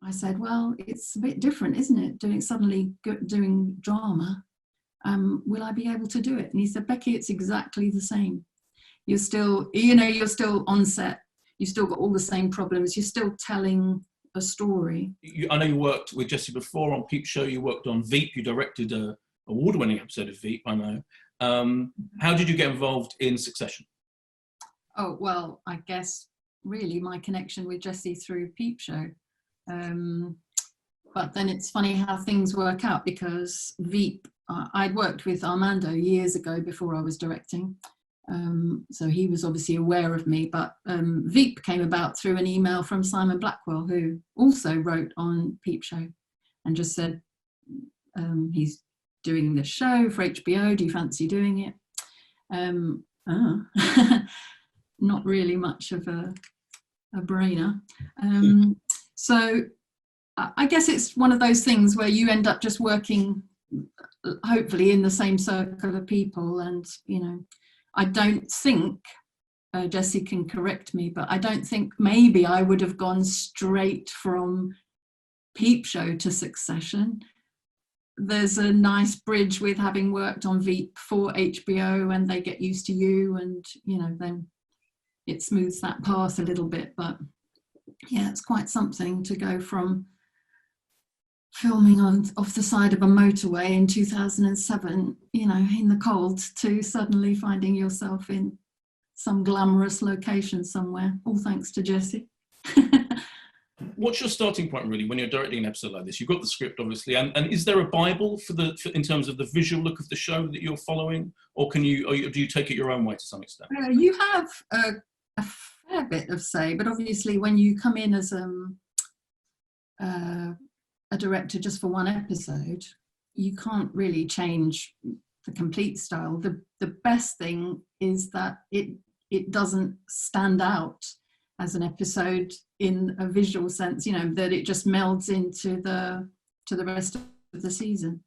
I said, well, it's a bit different, isn't it? Doing drama. Will I be able to do it? And he said, Becky, it's exactly the same. You're still on set. You've still got all the same problems. You're still telling a story. I know you worked with Jessie before on Peep Show. You worked on Veep. You directed a award-winning episode of Veep, I know. How did you get involved in Succession? Oh, well, I guess really my connection with Jessie through Peep Show. But then it's funny how things work out, because Veep, I'd worked with Armando years ago before I was directing. So he was obviously aware of me, but Veep came about through an email from Simon Blackwell, who also wrote on Peep Show, and just said, he's doing this show for HBO, do you fancy doing it? Not really much of a brainer. So I guess it's one of those things where you end up just working, hopefully, in the same circle of people. And, you know, I don't think, Jessie can correct me, but I don't think maybe I would have gone straight from Peep Show to Succession. There's a nice bridge with having worked on Veep for HBO, and they get used to you, and, you know, then it smooths that path a little bit. But yeah, it's quite something to go from filming off the side of a motorway in 2007, you know, in the cold, to suddenly finding yourself in some glamorous location somewhere, all thanks to Jessie. What's your starting point, really, when you're directing an episode like this? You've got the script, obviously, and is there a Bible in terms of the visual look of the show that you're following, or do you take it your own way to some extent? You have a fair bit of say, but obviously when you come in as a director just for one episode, you can't really change the complete style. The best thing is that it doesn't stand out as an episode in a visual sense, you know, that it just melds into the rest of the season.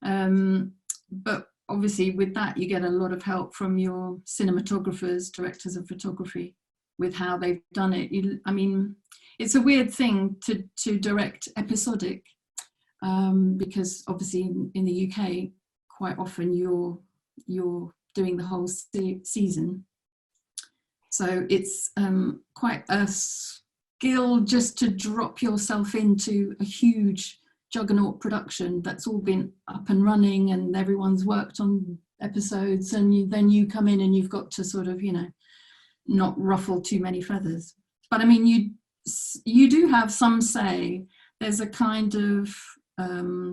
But obviously with that you get a lot of help from your cinematographers, directors of photography, with how they've done it. I mean, it's a weird thing to direct episodic, because obviously in the UK quite often you're doing the whole season. So it's quite a skill just to drop yourself into a huge juggernaut production that's all been up and running and everyone's worked on episodes, and then you come in and you've got to sort of, you know, not ruffle too many feathers. But I mean, you do have some say. There's a kind of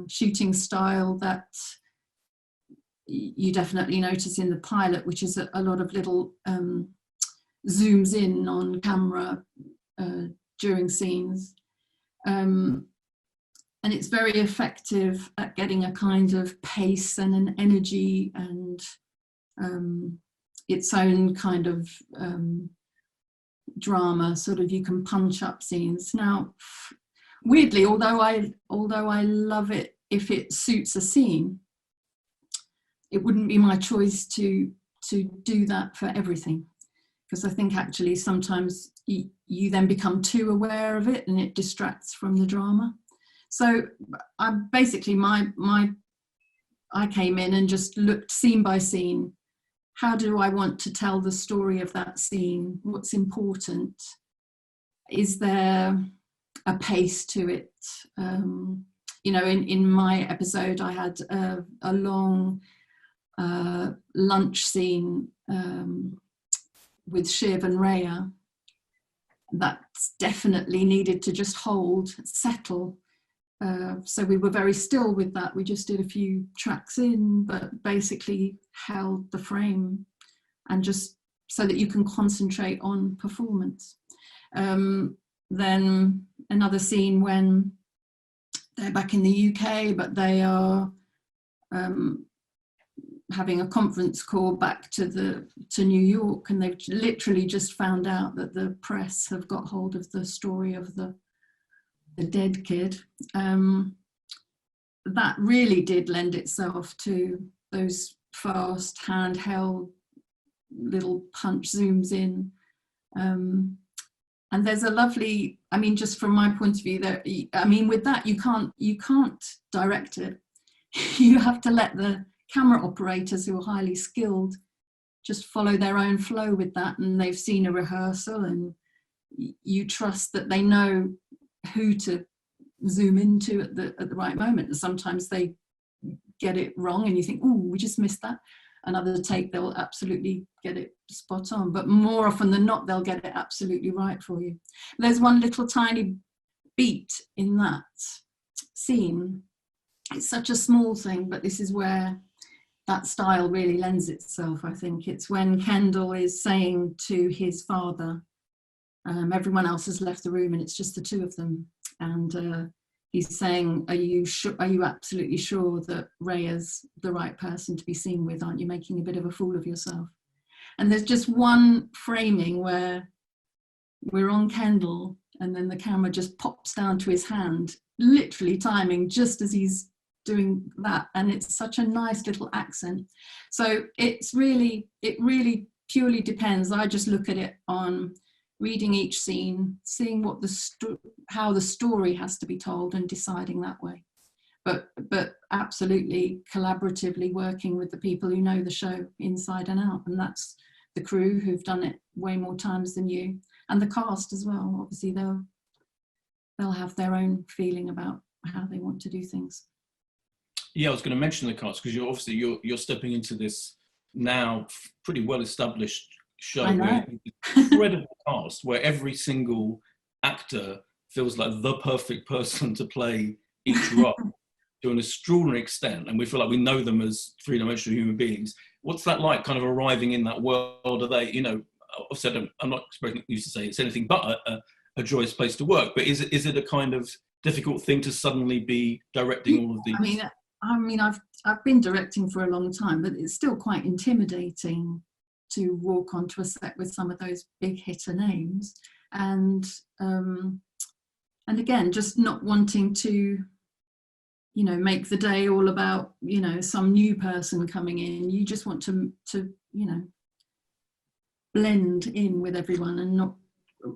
shooting style that you definitely notice in the pilot, which is a lot of little zooms in on camera during scenes, and it's very effective at getting a kind of pace and an energy and its own kind of drama. Sort of, you can punch up scenes. Now, weirdly, although I love it if it suits a scene, it wouldn't be my choice to do that for everything, because I think actually sometimes you then become too aware of it and it distracts from the drama. So I basically I came in and just looked scene by scene. How do I want to tell the story of that scene? What's important? Is there a pace to it? You know, in my episode, I had a long lunch scene with Shiv and Rhea that definitely needed to just settle. So we were very still with that. We just did a few tracks in, but basically held the frame, and just so that you can concentrate on performance. Then another scene when they're back in the UK, but they are having a conference call back to New York, and they've literally just found out that the press have got hold of the story of the dead kid. That really did lend itself to those fast handheld little punch zooms in. and there's a lovely, I mean, just from my point of view, that, I mean, with that, you can't direct it. You have to let the camera operators, who are highly skilled, just follow their own flow with that, and they've seen a rehearsal, and you trust that they know who to zoom into at the right moment. And sometimes they get it wrong and you think, oh, we just missed that. Another take, they'll absolutely get it spot on, but more often than not, they'll get it absolutely right for you. There's one little tiny beat in that scene. It's such a small thing, but this is where that style really lends itself, I think. It's when Kendall is saying to his father, everyone else has left the room and it's just the two of them, and he's saying, are you absolutely sure that Raya's the right person to be seen with? Aren't you making a bit of a fool of yourself? And there's just one framing where we're on Kendall, and then the camera just pops down to his hand, literally timing just as he's doing that, and it's such a nice little accent. So it really purely depends. I just look at it on reading each scene, seeing what how the story has to be told, and deciding that way. But absolutely collaboratively working with the people who know the show inside and out, and that's the crew who've done it way more times than you, and the cast as well. Obviously they'll have their own feeling about how they want to do things. Yeah, I was going to mention the cast, because you're stepping into this now pretty well established show where incredible cast, where every single actor feels like the perfect person to play each role to an extraordinary extent, and we feel like we know them as three-dimensional human beings. What's that like, kind of arriving in that world? Are they, you know, obviously I'm not expecting you to say it's anything but a joyous place to work, but is it a kind of difficult thing to suddenly be directing all of these? I mean, I've been directing for a long time, but it's still quite intimidating to walk onto a set with some of those big hitter names, and again, just not wanting to, you know, make the day all about, you know, some new person coming in. You just want to you know, blend in with everyone and not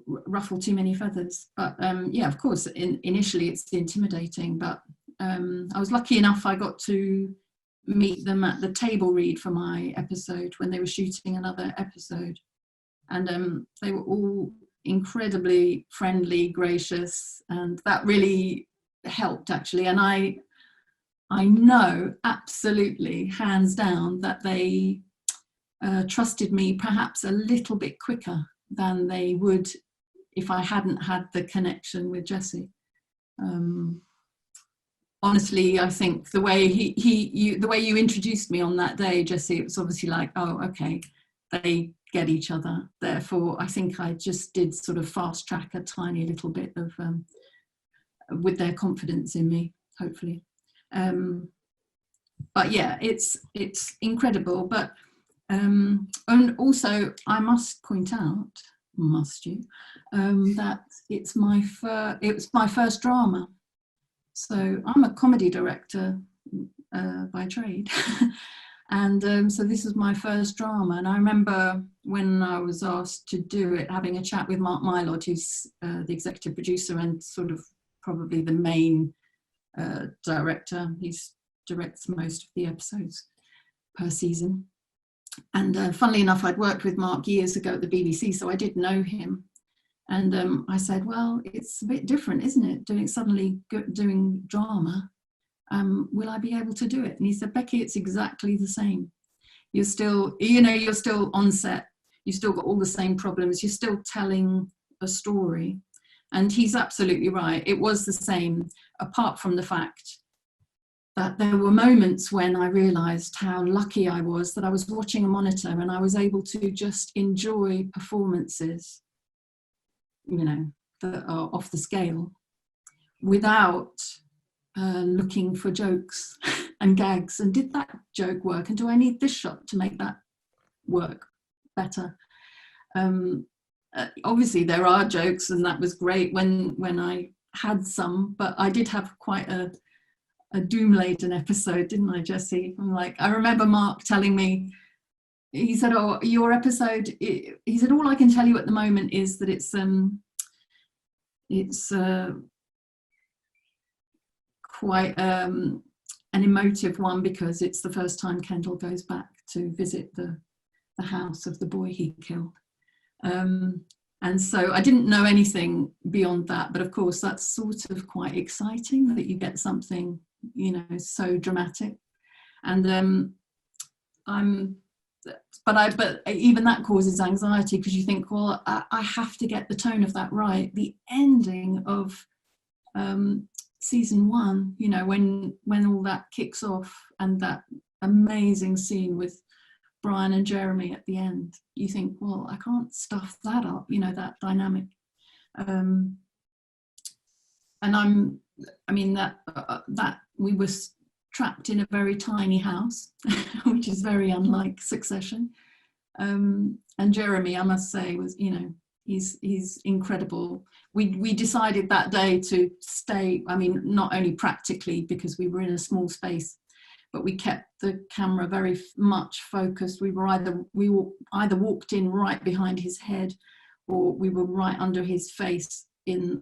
ruffle too many feathers. But yeah, of course, initially it's intimidating, but I was lucky enough I got to meet them at the table read for my episode when they were shooting another episode, and they were all incredibly friendly, gracious, and that really helped actually. And I know absolutely, hands down, that they trusted me perhaps a little bit quicker than they would if I hadn't had the connection with Jesse. Honestly, I think the way the way you introduced me on that day, Jesse, it was obviously like, oh, okay, they get each other. Therefore, I think I just did sort of fast track a tiny little bit of with their confidence in me, hopefully. But yeah, it's incredible. But and also, I must point out, must you, that it was my first drama. So I'm a comedy director by trade. And so this was my first drama. And I remember when I was asked to do it, having a chat with Mark Mylord, who's the executive producer and sort of probably the main director. He directs most of the episodes per season. And funnily enough, I'd worked with Mark years ago at the BBC, so I did know him. And I said, well, it's a bit different, isn't it? Doing drama. Will I be able to do it? And he said, Becky, it's exactly the same. You're still on set. You've still got all the same problems. You're still telling a story. And he's absolutely right. It was the same, apart from the fact that there were moments when I realised how lucky I was that I was watching a monitor and I was able to just enjoy performances, you know, that are off the scale without looking for jokes and gags, and did that joke work, and do I need this shot to make that work better? Obviously there are jokes, and that was great when I had some, but I did have quite a doom-laden episode, didn't I, Jesse? I remember Mark telling me, he said, oh, your episode, he said, all I can tell you at the moment is that it's it's quite an emotive one, because it's the first time Kendall goes back to visit the house of the boy he killed. And so I didn't know anything beyond that, but of course that's sort of quite exciting that you get something, you know, so dramatic. And but even that causes anxiety, because you think, well, I have to get the tone of that right. The ending of season 1, you know, when all that kicks off, and that amazing scene with Brian and Jeremy at the end, you think, well, I can't stuff that up, you know, that dynamic. And I mean that we were trapped in a very tiny house, which is very unlike Succession. And Jeremy, I must say, was, you know, he's incredible. We decided that day to stay, I mean, not only practically because we were in a small space, but we kept the camera very much focused. We either walked in right behind his head, or we were right under his face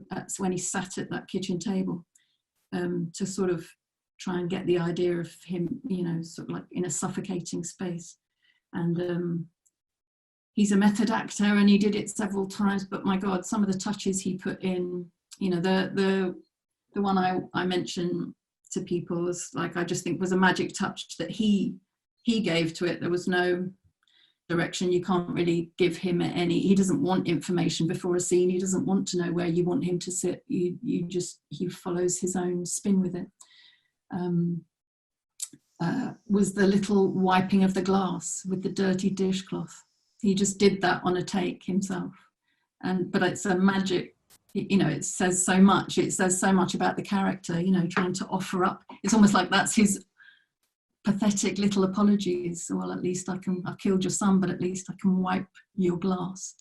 that's when he sat at that kitchen table, to sort of try and get the idea of him, you know, sort of like in a suffocating space. And he's a method actor, and he did it several times, but my God, some of the touches he put in, you know, the one I mentioned to people was like, I just think was a magic touch that he gave to it. There was no direction. You can't really give him he doesn't want information before a scene. He doesn't want to know where you want him to sit. He follows his own spin with it. Was the little wiping of the glass with the dirty dishcloth. He just did that on a take himself. But it's a magic, you know, it says so much. It says so much about the character, you know, trying to offer up. It's almost like that's his pathetic little apologies. Well, at least I've killed your son, but at least I can wipe your glass.